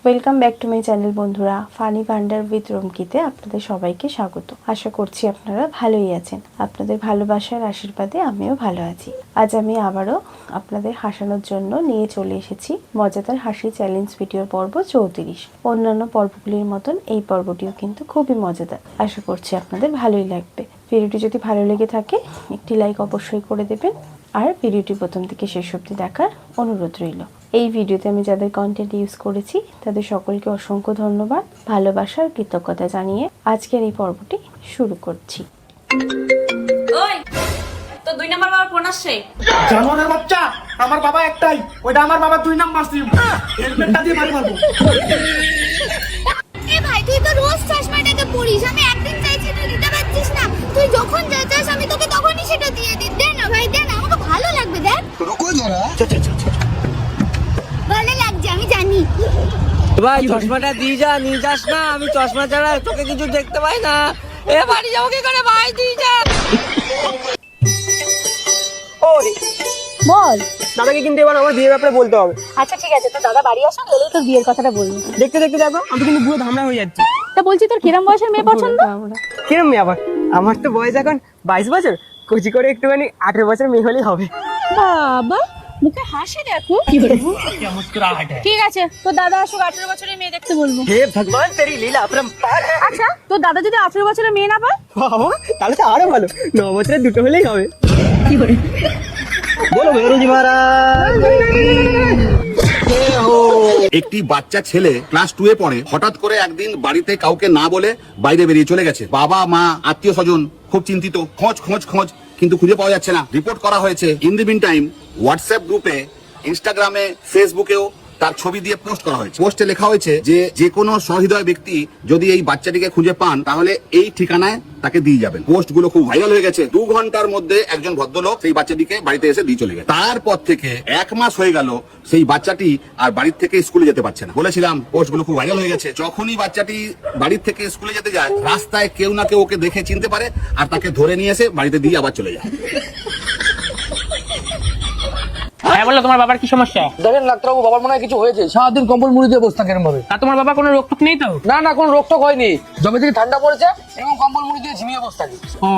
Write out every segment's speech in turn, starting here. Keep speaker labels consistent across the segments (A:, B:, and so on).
A: Welcome back to my channel বন্ধুরা। Funny Bhandar with রুমকিতে আপনাদের সবাইকে স্বাগত। আশা করছি আপনারা ভালোই আছেন। আপনাদের ভালোবাসার আশীর্বাদে আমিও ভালো আছি। আজ আমি আবারও আপনাদের হাসানোর জন্য নিয়ে চলে এসেছি মজাদার হাসি চ্যালেঞ্জ ভিডিওর পর্ব 34। অন্যান্য পর্বগুলির মতন এই পর্বটিও কিন্তু খুবই মজাদার। আশা করছি আপনাদের ভালোই লাগবে। ভিডিওটি যদি ভালো লেগে থাকে একটি লাইক অবশ্যই করে দেবেন, আর ভিডিওটি প্রথম থেকে শেষ অবধি দেখার অনুরোধ রইল। এই ভিডিওতে আমি যাদের কন্টেন্ট ইউজ করেছি তাদের সকলকে অসংখ্য ধন্যবাদ, ভালোবাসার কৃতজ্ঞতা জানিয়ে আজকের এই পর্বটি শুরু করছি।
B: ওই তো 2 নাম্বার বাবার ফোন আসছে।
C: জানোয়ারের বাচ্চা, আমার বাবা একটাই, ওইটা আমার বাবা 2 নাম্বার সিম। হেলমেটটা দিয়ে বাড়ি মারবো।
D: এ ভাই তুই তো রোজ চশমাটাকে পরিস, আমি একদিন চাইছি তুই দিতে পারছিস না। তুই যখন যা চাস আমি তোকে তখনই সেটা দিয়ে দিই। দে না ভাই, দে না, আমাকে ভালো লাগবে। দেখ
C: রুকো জরা।
D: ভালো লাগছে আমি জানি।
E: ভাই চশমাটা দিয়ে যা, নিয়ে যাস না, আমি চশমা ছাড়া তোকে কিছু দেখতে পাই না। এ বাড়ি যাবো কি করে ভাই, দিয়ে যা।
C: ওরে
F: বল।
C: দাদাকে কিন্তু এবার আমার বিয়ের ব্যাপারে বলতে হবে।
F: আচ্ছা ঠিক আছে, তোর দাদা বাড়ি আসুন, এলেই তোর বিয়ের কথাটা বলবি।
C: দেখতে দেখতে দেখো আমি কিন্তু পুরো ধামড়া হয়ে যাচ্ছি।
F: তা বলছি তোর কিরম বয়সের মেয়ে পছন্দ?
C: কিরম মেয়ে আবার? আমার তো বয়স এখন 22 বছর, কুচি করে একটুখানি 18 বছর মেয়ে হলেই হবে।
F: বাবা মুখে হাসি দেখো। কি বলবো? ঠিক আছে, তোর দাদা আসুক, 18 বছরের মেয়ে দেখতে বলবো।
C: হে ভগবান তেরি লীলা अपरंपार।
F: আচ্ছা তোর দাদা যদি 18 বছরের মেয়ে না পায়?
C: বাবা তাহলে তো আরো ভালো, 9 বছরের দুটো হলেই হবে।
F: কি করে?
C: বলো বেরুজি মহারাজ।
G: একটি বাচ্চা ছেলে ক্লাস 2 এ পড়ে। হঠাৎ করে একদিন বাড়িতে কাউকে না বলে বাইরে বেরিয়ে চলে গেছে। বাবা মা আত্মীয় স্বজন খুব চিন্তিত, খোঁজ কিন্তু খুঁজে পাওয়া যাচ্ছে না। রিপোর্ট করা হয়েছে। In the meantime WhatsApp গ্রুপে, ইনস্টাগ্রামে, ফেসবুকেও তার ছবি দিয়ে পোস্ট করা হয়েছে। পোস্টে লেখা হয়েছে যে কোনো সহৃদয় ব্যক্তি যদি এই বাচ্চাটিকে খুঁজে পান তাহলে এই ঠিকানায় তাকে দিয়ে যাবেন। পোস্ট গুলো খুব ভাইরাল হয়ে গেছে। 2 ঘন্টার মধ্যে একজন ভদ্রলোক সেই বাচ্চাটিকে বাড়িতে এসে দিয়ে চলে গেছে। তারপর থেকে 1 মাস হয়ে গেল সেই বাচ্চাটি আর বাড়ির থেকে স্কুলে যেতে পারছে না। বলেছিলাম পোস্ট গুলো খুব ভাইরাল হয়ে গেছে। যখনই বাচ্চাটি বাড়ির থেকে স্কুলে যেতে যায়, রাস্তায় কেউ না কেউ ওকে দেখে চিনতে পারে আর তাকে ধরে নিয়ে এসে বাড়িতে দিয়ে আবার চলে যায়।
E: হ্যাঁ বলো, তোমার বাবার কি সমস্যা?
H: দেখেন ডাক্তারবাবু, বাবার মনে হয় কিছু হয়েছে। সারাদিন কম্বল মুড়ি দিয়ে বসে থাকে এরকম ভাবে।
E: তা তোমার বাবা কোনো রোগ টোক নেই তো?
H: না না, কোনো রোগ টোক হয়নি, জমে থেকে ঠান্ডা পড়েছে এবং কম্বল মুড়ি দিয়ে ঝিমিয়ে বসে থাকে।
E: ও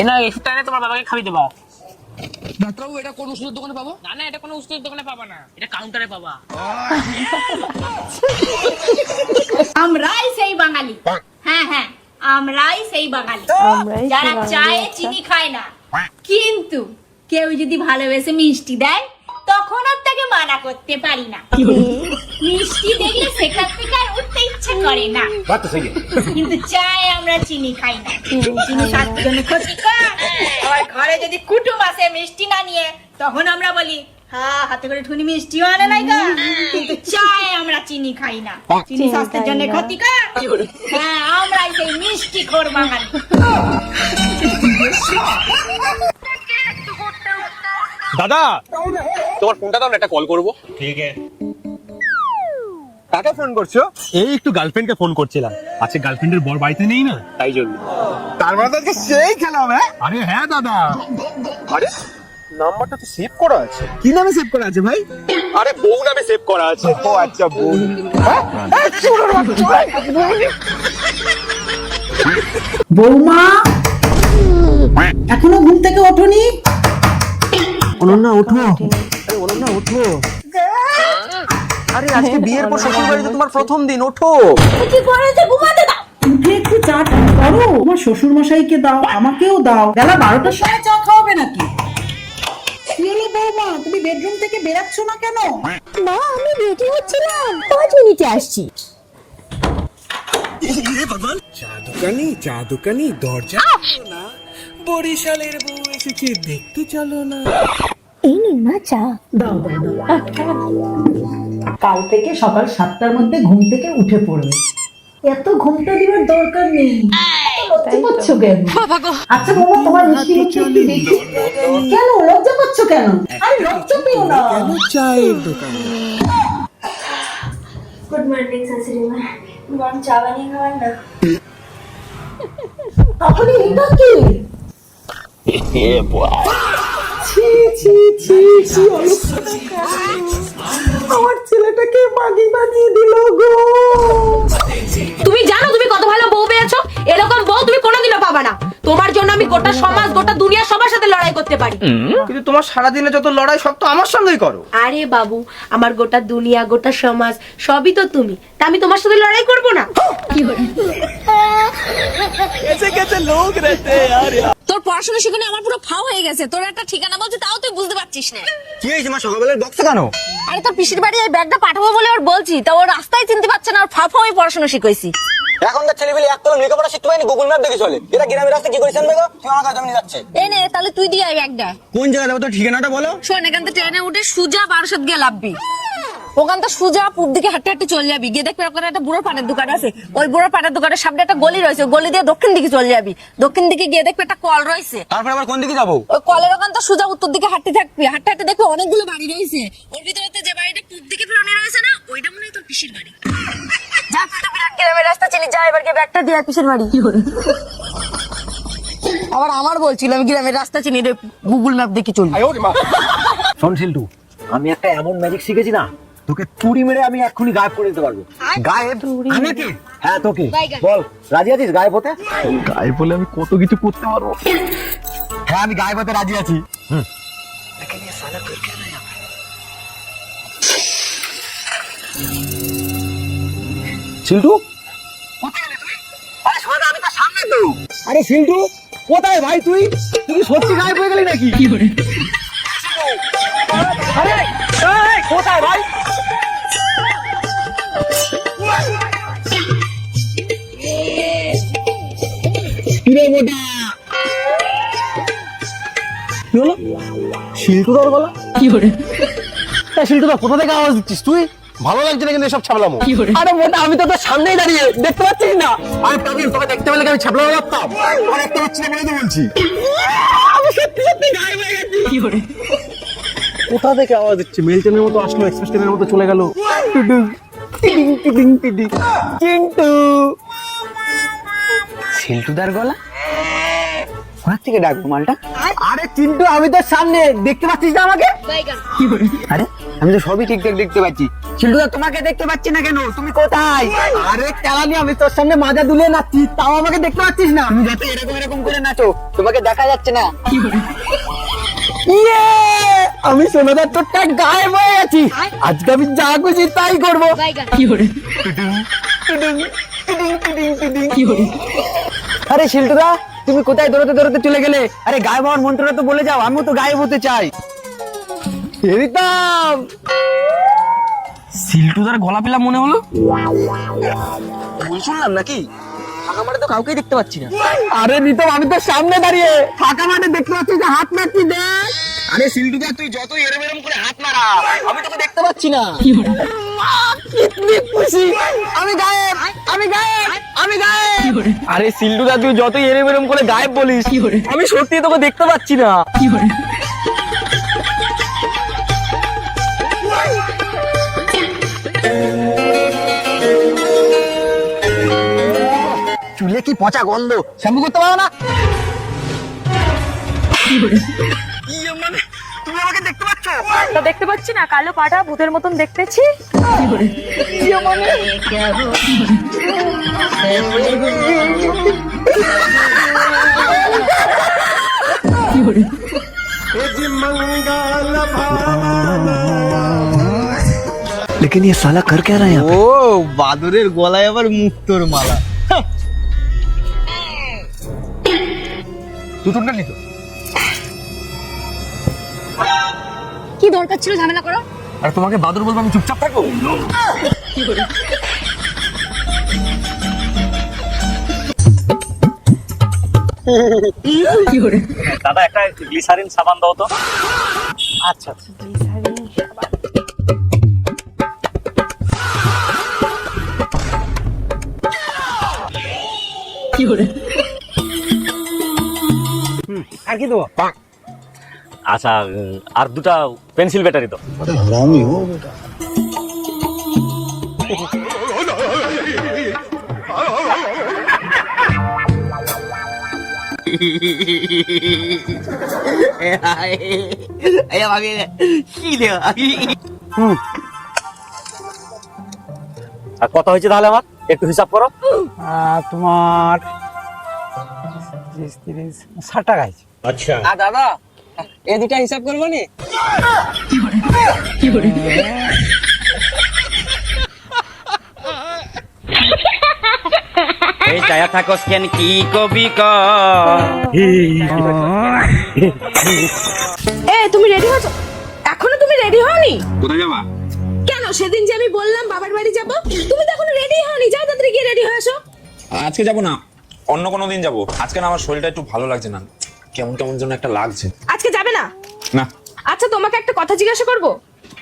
E: এনা ওষুধটা এনে তোমার বাবাকে খাবি দেবা।
H: ডাক্তারবাবু, এটা কোন ওষুধের দোকানে পাবো?
E: না না, এটা কোনো ওষুধের দোকানে পাবা না, এটা কাউন্টারে পাবা।
B: আমরাই সেই বাঙালি। হ্যাঁ হ্যাঁ, আমরাই সেই বাঙালি যারা চায়ে চিনি খায় না, কিন্তু কেউ যদি ভালোবেসে মিষ্টি দেয় তখন আর তাকে মানা করতে পারি না। মিষ্টি দেখলে সেখান থেকে আর উঠতে ইচ্ছে করে না। কিন্তু চায়ে আমরা চিনি খাই না, চিনি স্বাস্থ্যের জন্য ক্ষতিকর। আবার ঘরে যদি কুটুম আসে মিষ্টি না নিয়ে, তখন আমরা বলি হ্যাঁ হাতে করে ঠুনি মিষ্টিও আনে নাই গা। কিন্তু চায়ে আমরা চিনি খাই না, চিনি স্বাস্থ্যের জন্য ক্ষতিকর। হ্যাঁ, আমরাই সেই মিষ্টি খোর বাঙালি।
I: দাদা তোমার ফোনটা দাও না, একটা কল করবো। ঠিক আছে। কাকে ফোন করছো? এই একটু গার্লফ্রেন্ডকে ফোন করছিলাম। আজকে গার্লফ্রেন্ডের বর বাড়িতে নেই না, তাই জন্য। তার মানে তো আজকে সেই খেলা হবে। আরে হ্যাঁ দাদা। আরে নাম্বারটা তো সেভ করা আছে।
C: কি নামে সেভ করা আছে ভাই?
I: আরে বউ নামে সেভ করা আছে।
C: ও আচ্ছা, বউ।
J: বৌমা এখনো ঘুম থেকে ওঠোনি?
C: অনন্যা ওঠো, আরে অনন্যা ওঠো। আরে আজকে বিয়ের পর শ্বশুর বাড়িতে তোমার প্রথম দিন, ওঠো।
D: কি করেছে? ঘুমাতে দাও।
J: উঠে একটু চা করো, তোমার শ্বশুর মশাইকে দাও, আমাকেও দাও। বেলা 12টার সময় চা খাওয়াবে নাকি? কি হলো বৌমা, তুমি বেডরুম থেকে বেরাচ্ছ না কেন?
D: মা আমি রেডি হচ্ছিলাম, 5 মিনিটে আসছি।
C: চা দোকানি দরজা না, বরিশালের বউ এসেছে, দেখতে চলো না।
D: এই নিন মা চা।
J: দাও দাও দাও। কাল থেকে সকাল 7টার মধ্যে ঘুম থেকে উঠে পড়বে। এত ঘুমটা দিবার দরকার নেই। লজ্জা পাচ্ছ কেন? আচ্ছা বৌমা, তোমার মিষ্টি মুখটা একটু দেখি। কেন লজ্জা পাচ্ছ কেন? আরে লজ্জা পেও না।
C: চায়ের দোকান।
D: গুড মর্নিং শাশুড়ি মা, গরম চা বানিয়ে খাওয়ার না।
J: তাহলে এটা কি? ছি ছি ছি ছি, অলক্ষণা।
F: লড়াই করতে পারি।
C: কিন্তু তোমার সারাদিনে যত লড়াই সব তো আমার সঙ্গেই করো।
F: আরে বাবু, আমার গোটা দুনিয়া, গোটা সমাজ সবই তো তুমি, তা আমি তোমার সাথে লড়াই করব না? তোর পড়াশোনা শিখে আমার পুরো ফাও হয়ে গেছে। তোর একটা ঠিকানা বলছে তাও তুই বুঝতে পারছিস না।
C: কি হয়েছে মা, সকালবেলায় বকছো কেন?
F: আরে তোর পিসির বাড়ি এই ব্যাগটা পাঠাবো বলে ওর বলছি, তা ওর রাস্তায় চিনতে পারছে না, ওর ফাও আমি পড়াশোনা শিখাইছি।
C: এখনকার ছেলেপেলে এক কলম লেখাপড়া শিখতে পারেনি, গুগল ম্যাপ দেখে চলে। এরা গ্রামের রাস্তা কি করেছেন দেখো, তুই আমার কাছে যাচ্ছে।
F: এই নে, তাহলে তুই দিয়ে আয় ব্যাগটা।
C: কোন জায়গায় যাবো, তোর ঠিকানাটা বলো।
F: শোন, এখান থেকে ট্রেনে উঠে সুজা বারাসাত গিয়ে লাভবি। ওখান থেকে সুজা পূব দিকে হাঁটতে হাঁটতে চলে যাবি, গিয়ে দেখবি ওখানে একটা বুড়ো পানের দোকান আছে। ওই বুড়ো পানের দোকানের সামনে একটা গলি রয়েছে, ওই গলি দিয়ে দক্ষিণ দিকে চলে যাবি। দক্ষিণ দিকে গিয়ে দেখবি একটা কল রয়েছে।
C: তারপর আবার কোন দিকে যাবো?
F: ওই কলের ওখান থেকে সুজা উত্তর দিকে হাঁটতে থাকবি, হাঁটতে হাঁটতে দেখবি অনেকগুলো বাড়ি রয়েছে। ওর ভিতরে যে বাড়িটা পূব দিকে ফিরনে রয়েছে না, ওইটা মনে হয় তোর পিসির বাড়ি। যা, তুই তো বিরাট গ্রামের রাস্তা চিনি, যা এবার গিয়ে ব্যাগটা দিয়ে পিসির বাড়ি। আবার আমার বলছিলাম গ্রামের রাস্তা চিনি রে, গুগল ম্যাপ দেখে চলবি।
H: শোন শিল্টু, আমি একটা এমন ম্যাজিক শিখেছি না, তোকে তুড়ি মেরে আমি এক্ষুনি গায়েব করে দিতে পারবো। গায়েব? আমাকে? হ্যাঁ তোকে। বল, রাজি আছিস গায়েব হতে?
I: গায়ে বলে আমি কত কিছু করতে পারবো।
C: হ্যাঁ, আমি গায়েব হতে রাজি আছি।
H: শিল্টু, আরে শিল্টু কোথায় ভাই? তুই তুই সত্যি গায়েব হয়ে গেলি নাকি? আরে এই, কোথায় ভাই?
C: শিল্টুদার গলা?
H: শিল্টুদা কোথা থেকে আওয়াজ দিচ্ছিস তুই?
I: ভালো লাগছে না কিন্তু এসব ছাপলামো।
C: আরে মোটা, আমি তো তোর সামনেই দাঁড়িয়ে, দেখতে পাচ্ছিস না?
I: আরে পাগল, তোকে দেখতে পেলে কি আমি ছাপলামো লাগতাম? আর দেখতে পাচ্ছি না বলে তো বলছি।
C: আমি সত্যি সত্যি গায়েব হয়ে গেছি।
I: কোথা থেকে আওয়াজ দিচ্ছে? মেল ট্রেনের মতো আসলো, এক্সপ্রেস ট্রেনের মতো চলে গেল।
C: চিন্টু। শিল্টুদার গলা? কোথা থেকে ডাকবো মালটা? আরে চিন্টু, আমি তোর সামনে, দেখতে পাচ্ছিস না আমাকে? আরে আমি তো সবই ঠিকঠাক দেখতে পাচ্ছি। শিল্টুদা, তোমাকে দেখতে পাচ্ছি না কেন? তুমি কোথায়? আরে চালানি, আমি তোর সামনে মাজা দুলিয়ে নাচছি, তাও আমাকে দেখতে পাচ্ছিস না? তুমি যাতে এরকম এরকম করে নাচো, তোমাকে দেখা যাচ্ছে না। ইয়ে, আমি সোনাদার তোরটা গায়েব হয়ে গেছি। আজকে আমি যা খুশি তাই করবো। আরে শিল্টুদা, তুমি কোথায় দৌড়াতে দৌড়াতে চলে গেলে? আরে গায়েব হওয়ার মন্ত্রটা তো বলে যাও, আমিও তো গায়েব হতে চাই। রিতম, শিল্টুদার গলা পেলাম মনে হলো। ভুল শুনলাম নাকি? ফাঁকা মাঠে তো কাউকেই দেখতে পাচ্ছি না। আরে রিতম, আমি তো সামনে দাঁড়িয়ে, ফাঁকা মাঠে দেখতে পাচ্ছি যে হাত মারছি, দেখ। আরে শিল্টুদা, তুই যত এরম এরম করে হাত মারা, আমি তোকে দেখতে পাচ্ছি না। কিতনি খুশি, আমি গায়েব, আমি গায়েব, আমি গায়েব। আরে শিল্টুদা, তুই যতই এরম এরম করে গায়েব বলিস, আমি সত্যি তোকে দেখতে পাচ্ছি না। চুলে কি পচা গন্ধ, শ্যাম্পু করতে পারো না? মানে তুমি আমাকে দেখতে পাচ্ছ?
F: তো দেখতে পাচ্ছি না, কালো পাটা ভূতের মতন দেখতেছি।
H: लेकिन ये साला कर क्या रहा है?
C: ও বাদরের গলায় আবার মুক্তোর মালা।
I: তুই তোরটা নিত।
F: কি দরকার ছিল ঝামেলা করো?
I: আর তোমাকে বাদর বলবো আমি চুপচাপ থাকবো?
E: দাদা একটা গ্লিসারিন সাবান দাও তো।
C: আচ্ছা
A: গ্লিসারিন সাবান।
C: আর কি দেবো?
E: আচ্ছা, আর দুটা পেন্সিল ব্যাটারি দাও। আর কত হয়েছে তাহলে আমার একটু হিসাব করো।
C: তোমার 30, 60 টাকা আছে।
I: আচ্ছা
C: দাদা এ দুটা হিসাব করবো নি?
E: এই ছায়া থাকস কেন কি কবি ক
F: এ তুমি রেডি হয়েছো? এখনো তুমি রেডি হওনি?
I: কোথায় যাবা?
F: কেন সেদিন যে আমি বললাম বাবার বাড়ি যাব, তুমি তো এখনো রেডি হওনি। যাও তাড়াতাড়ি গিয়ে রেডি হয়ে আসো।
K: আজকে যাব না, অন্য কোনো দিন যাব। আজকে না আমার শরীরটা একটু ভালো লাগছে না, কেমন কেমন যেন একটা লাগছে।
F: আজকে যাবে না?
K: না।
F: আচ্ছা তোমাকে একটা কথা জিজ্ঞাসা করব।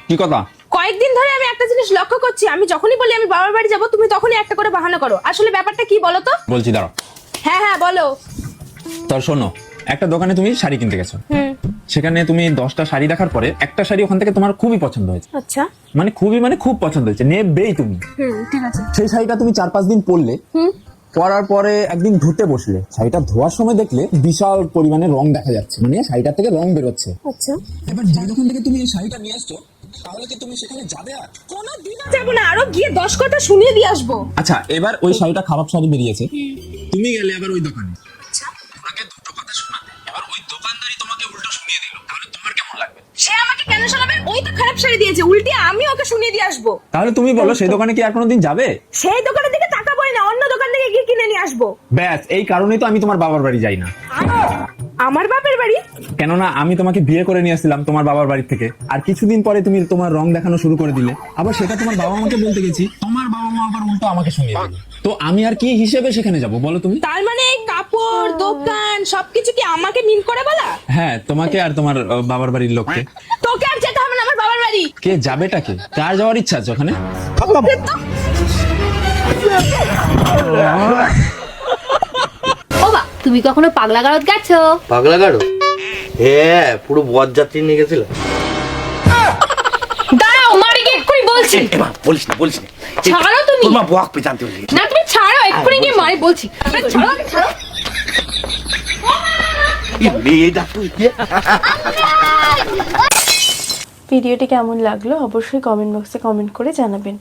K: কি কথা?
F: কয়েকদিন ধরে আমি একটা জিনিস লক্ষ্য করছি, আমি যখনই বলি আমি বাবার বাড়ি যাব, তুমি তখনই একটা করে বাহানা করো। আসলে ব্যাপারটা কি বলো তো?
K: বলছি দাঁড়াও।
F: হ্যাঁ হ্যাঁ বলো।
K: তোর শোনো, একটা দোকানে তুমি শাড়ি কিনতে গেছো, সেখানে তুমি 10টা শাড়ি দেখার পরে একটা শাড়ি ওখান থেকে তোমার খুবই পছন্দ হয়েছে।
F: আচ্ছা।
K: মানে খুব পছন্দ হয়েছে, নেবেই তুমি।
F: ঠিক আছে।
K: সেই শাড়িটা তুমি 4-5 দিন পরলে, পরার পরে একদিন ধুতে বসলে, শাড়িটা ধোয়ার সময় দেখলে বিশাল পরিমাণে রং দেখা যাচ্ছে, মানে শাড়িটা থেকে রং বেরোচ্ছে।
F: আচ্ছা।
K: এবার যে দোকান থেকে তুমি এই শাড়িটা নিয়ে আসছো, তাহলে কি তুমি সেখানে যাবে? আর
F: কোনোদিনও যাব না, আরো গিয়ে 10 কথা শুনিয়ে দিয়ে আসবো।
K: আচ্ছা, এবার ওই শাড়িটা খারাপ শাড়ি বেরিয়েছে, তুমি গেলে আবার ওই দোকানে, ওনাকে দুটো কথা শোনাতে, এবার ওই দোকানদারই তোমাকে উল্টো শুনিয়ে দিল, তাহলে তোমার কেমন লাগবে?
F: সে আমাকে কেন শোনাবে? ওই তো খারাপ শাড়ি দিয়েছে, উল্টে আমি ওকে শুনিয়ে দিয়ে আসবো।
K: তাহলে তুমি বলো সেই দোকানে কি আর কোনোদিন যাবে?
F: সেই দোকানের দিকে তাকাবোই না, অন্য দোকান থেকে গিয়ে কিনে নিয়ে আসবো।
K: ব্যাস, এই কারণেই তো আমি তোমার বাবার বাড়ি যাই না।
F: আমার বাপের বাড়ি?
K: কেননা আমি তোমাকে বিয়ে করে নিয়ে আসছিলাম তোমার বাবার বাড়ি থেকে, আর কিছুদিন পরে তুমি তোমার রং দেখানো শুরু করে দিলে, আবার সেটা তোমার বাবা মাকে বলতে গেছি, তোমার বাবা মা আবার উল্টো আমাকে শুনিয়ে দিল। তো আমি আর কি হিসেবে সেখানে যাব বলো তুমি?
F: তার মানে এই কাপড় দোকান সবকিছু কি আমাকে মিন করে বলা?
K: হ্যাঁ, তোমাকে আর তোমার বাবার বাড়ির লোককে।
F: তোকে আর যেতে হবে না আমার বাবার বাড়ি।
K: কে যাবেটা কে? কার যাওয়ার ইচ্ছা আছে ওখানে?
D: ওবা তুমি কখনো পাগলা গারদ গেছো?
E: পাগলা গাড়ো? হ্যাঁ, পুরো বরযাত্রী নিয়ে গেছিল।
F: দাঁড়াও, মারি গিয়ে এক্ষুনি বলছি।
E: বলিস না
F: ছাড়ো তুমি।
E: তোর মা বক পে জানতে হলি
F: না তুমি ছাড়ো, এক্ষুনি গিয়ে মারি বলছি। ছাড়ো ছাড়ো।
E: মেয়েটা তুই।
A: ভিডিওটি কেমন লাগলো অবশ্যই কমেন্ট বক্সে কমেন্ট করে জানাবেন।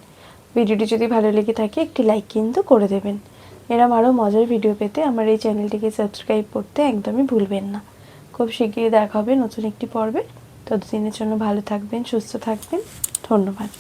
A: ভিডিওটি যদি ভালো লেগে থাকে একটি লাইক কিন্তু করে দেবেন। এরম আরও মজার ভিডিও পেতে আমার এই চ্যানেলটিকে সাবস্ক্রাইব করতে একদমই ভুলবেন না। খুব শিগগিরই দেখা হবে নতুন একটি পর্বে। ততদিনের জন্য ভালো থাকবেন, সুস্থ থাকবেন। ধন্যবাদ।